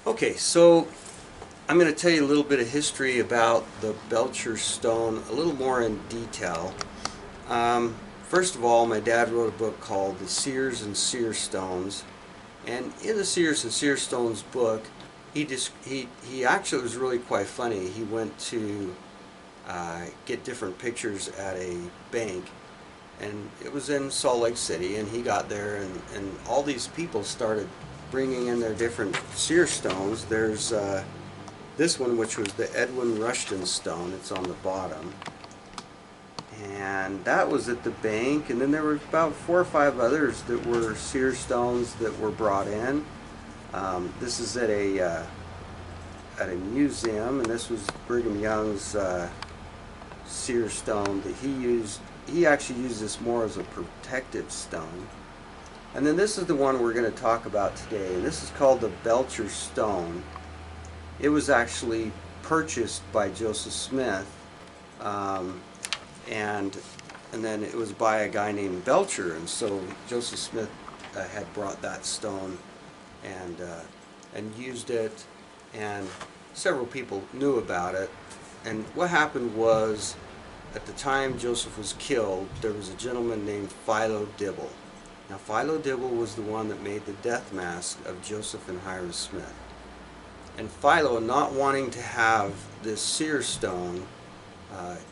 Okay, so I'm going to tell you a little bit of history about the Belcher stone, a little more in detail. First of all, my dad wrote a book called The Seers and Seer Stones, and in the Seers and Seer Stones book, he actually was really quite funny. He went to get different pictures at a bank, and it was in Salt Lake City, and he got there, and all these people started bringing in their different seer stones. There's this one, which was the Edwin Rushton stone. It's on the bottom, and that was at the bank. And then there were about 4 or 5 others that were seer stones that were brought in. This is at a museum, and this was Brigham Young's seer stone that he used. He actually used this more as a protective stone. And then this is the one we're going to talk about today, and this is called the Belcher stone. It was actually purchased by Joseph Smith, and then it was by a guy named Belcher, and so Joseph Smith had brought that stone and used it, and several people knew about it. And what happened was, at the time Joseph was killed, there was a gentleman named Belcher-Dibble. Now, Belcher-Dibble was the one that made the death mask of Joseph and Hiram Smith. And Philo, not wanting to have this seer stone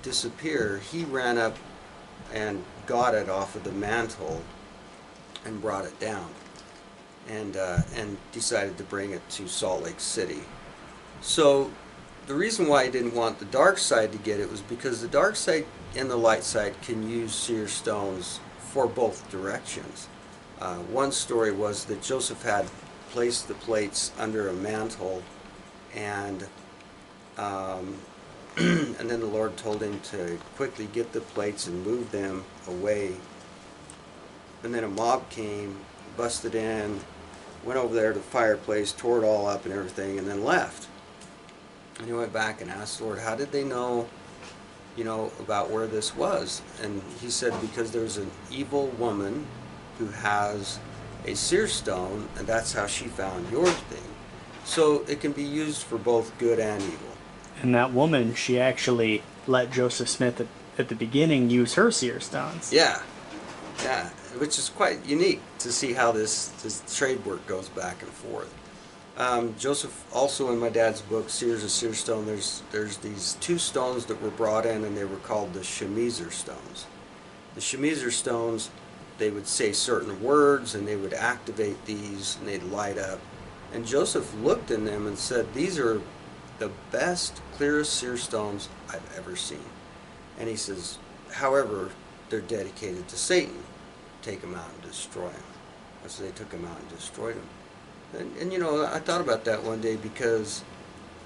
disappear, he ran up and got it off of the mantle and brought it down, and decided to bring it to Salt Lake City. So the reason why he didn't want the dark side to get it was because the dark side and the light side can use seer stones for both directions. One story was that Joseph had placed the plates under a mantle, and and then the Lord told him to quickly get the plates and move them away. And then a mob came, busted in, went over there to the fireplace, tore it all up and everything, and then left. And he went back and asked the Lord, how did they know, about where this was? And he said, because there's an evil woman who has a seer stone, and that's how she found your thing. So it can be used for both good and evil. And that woman, she actually let Joseph Smith at the beginning use her seer stones. Yeah, which is quite unique to see how this trade work goes back and forth. Joseph, also in my dad's book, Seers and Seer Stone, there's these 2 stones that were brought in, and they were called the Shemezer stones. The Shemezer stones, they would say certain words, and they would activate these, and they'd light up. And Joseph looked in them and said, these are the best, clearest seer stones I've ever seen. And he says, however, they're dedicated to Satan. Take them out and destroy them. And so they took him out and destroyed him. And I thought about that one day, because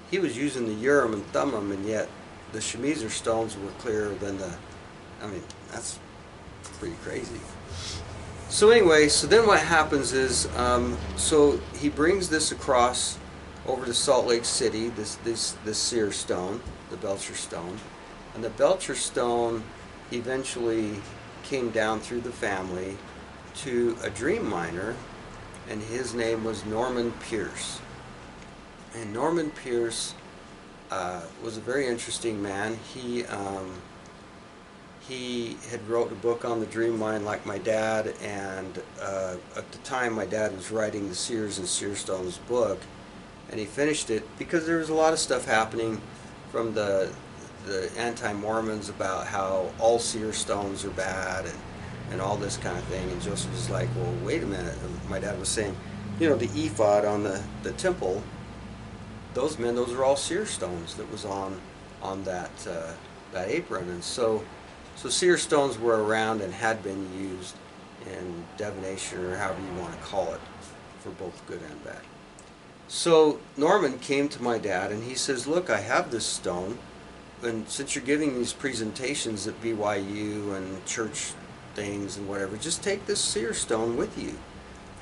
he was using the Urim and Thummim, and yet the Shemezer stones were clearer than that's pretty crazy. So anyway, so then what happens is, so he brings this across over to Salt Lake City, this seer stone, the Belcher stone. And the Belcher stone eventually came down through the family to a dream miner, and his name was Norman Pierce. And Norman Pierce was a very interesting man. He had wrote a book on the dream mine like my dad, and at the time my dad was writing the Seers and Seer Stones book, and he finished it because there was a lot of stuff happening from the anti-Mormons about how all seer stones are bad, and all this kind of thing. And Joseph was like, well, wait a minute. And my dad was saying, the ephod on the temple, those are all seer stones that was on that apron. And so seer stones were around and had been used in divination, or however you want to call it, for both good and bad. So Norman came to my dad and he says, look, I have this stone, and since you're giving these presentations at BYU and church things and whatever, just take this seer stone with you,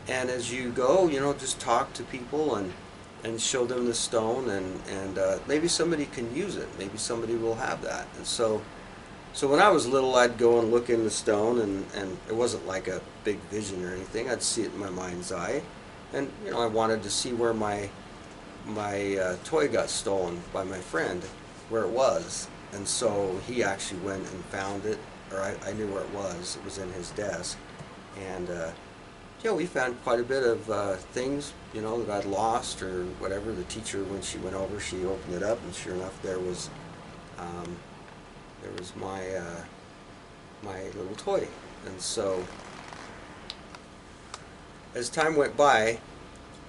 and as you go, just talk to people and show them the stone, and maybe somebody can use it, maybe somebody will have that. And so when I was little, I'd go and look in the stone, and it wasn't like a big vision or anything. I'd see it in my mind's eye, and I wanted to see where my my toy got stolen by my friend where it was, and so he actually went and found it, or I knew where it was. It was in his desk, and yeah, we found quite a bit of things, you know, that I'd lost or whatever. The teacher, when she went over, she opened it up, and sure enough, um, there was my little toy. And so, as time went by,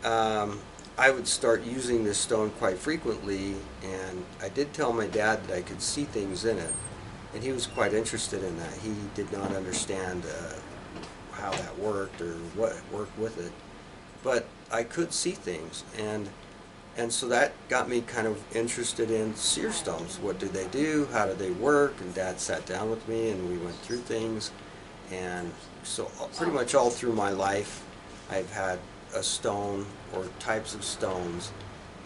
I would start using this stone quite frequently, and I did tell my dad that I could see things in it, and he was quite interested in that. He did not understand how that worked or what worked with it, but I could see things, and so that got me kind of interested in seer stones. What do they do? How do they work? And Dad sat down with me, and we went through things, and so pretty much all through my life, I've had a stone or types of stones,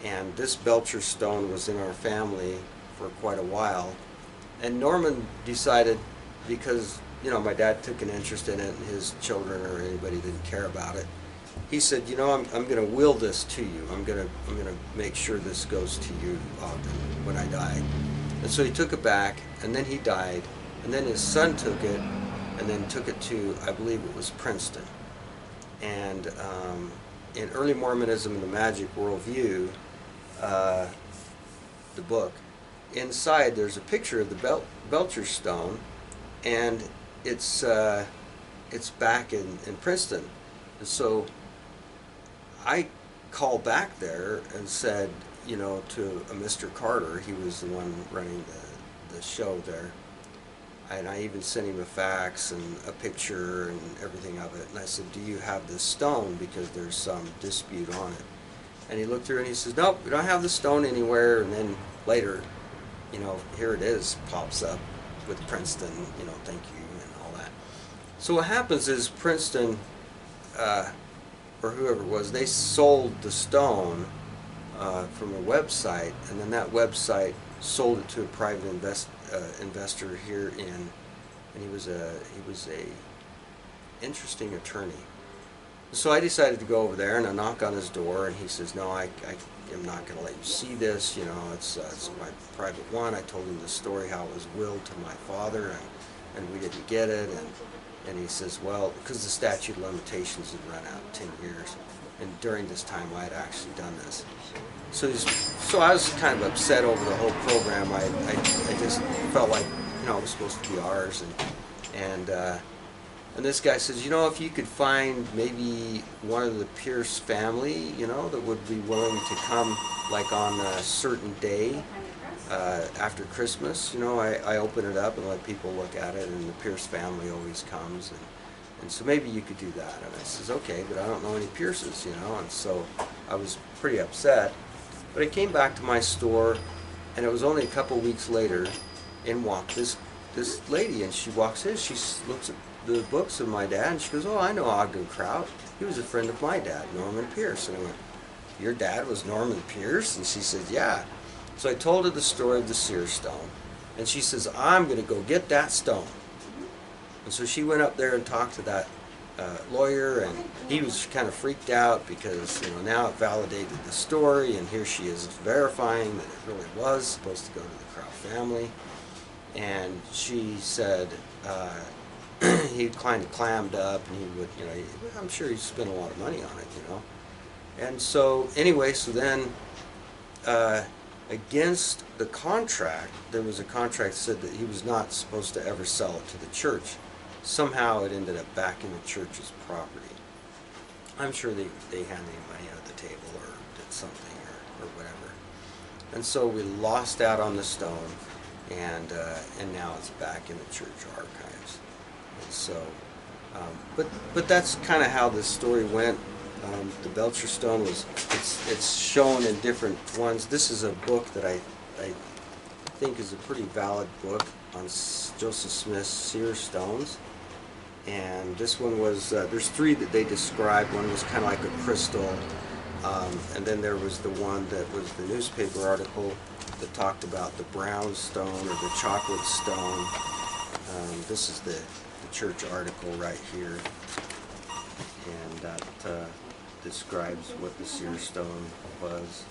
and this Belcher stone was in our family for quite a while. And Norman decided, because you know my dad took an interest in it, and his children or anybody didn't care about it, he said, you know, I'm going to will this to you. I'm going to make sure this goes to you, Ogden, when I die. And so he took it back, and then he died, and then his son took it, and then took it to, I believe it was Princeton. And in Early Mormonism and the Magic Worldview, the book, inside there's a picture of the Belcher stone, and it's back in Princeton. And so I called back there and said, you know, to a Mr. Carter, he was the one running the show there, and I even sent him a fax and a picture and everything of it. And I said, do you have this stone? Because there's some dispute on it. And he looked through and he says, nope, we don't have the stone anywhere. And then later, you know, here it is, pops up with Princeton, you know, thank you and all that. So what happens is Princeton, or whoever it was, they sold the stone from a website, and then that website sold it to a private investor here and he was a interesting attorney. So I decided to go over there, and I knock on his door, and he says, no, I am not going to let you see this, you know, it's my private one. I told him the story, how it was willed to my father, and we didn't get it, and he says, well, because the statute of limitations had run out 10 years, and during this time I had actually done this. So I was kind of upset over the whole program. I just felt like, you know, it was supposed to be ours, and this guy says, you know, if you could find maybe one of the Pierce family, you know, that would be willing to come like on a certain day after Christmas, you know, I open it up and let people look at it, and the Pierce family always comes, and so maybe you could do that. And I says, okay, but I don't know any Pierces, you know, and so I was pretty upset. But I came back to my store, and it was only a couple weeks later, in walked this lady, and she walks in, she looks at the books of my dad, and she goes, oh, I know Ogden Kraut. He was a friend of my dad, Norman Pierce. And I went, your dad was Norman Pierce? And she said, yeah. So I told her the story of the Seer stone, and she says, I'm going to go get that stone. And so she went up there and talked to that lawyer, and he was kind of freaked out because, you know, now it validated the story, and here she is verifying that it really was supposed to go to the Kraut family. And she said he kind of clammed up, and he would, you know, I'm sure he spent a lot of money on it, you know. And so anyway, so then against the contract, there was a contract that said that he was not supposed to ever sell it to the church. Somehow it ended up back in the church's property. I'm sure they handed him money out of the table or did something or whatever. And so we lost out on the stone, and now it's back in the church archives. And so, but that's kind of how this story went. The Belcher stone it's shown in different ones. This is a book that I think is a pretty valid book on Joseph Smith's Seer stones. And this one was, there's three that they described. One was kind of like a crystal, and then there was the one that was the newspaper article that talked about the brown stone or the chocolate stone. This is the church article right here, and that describes what the Seer stone was.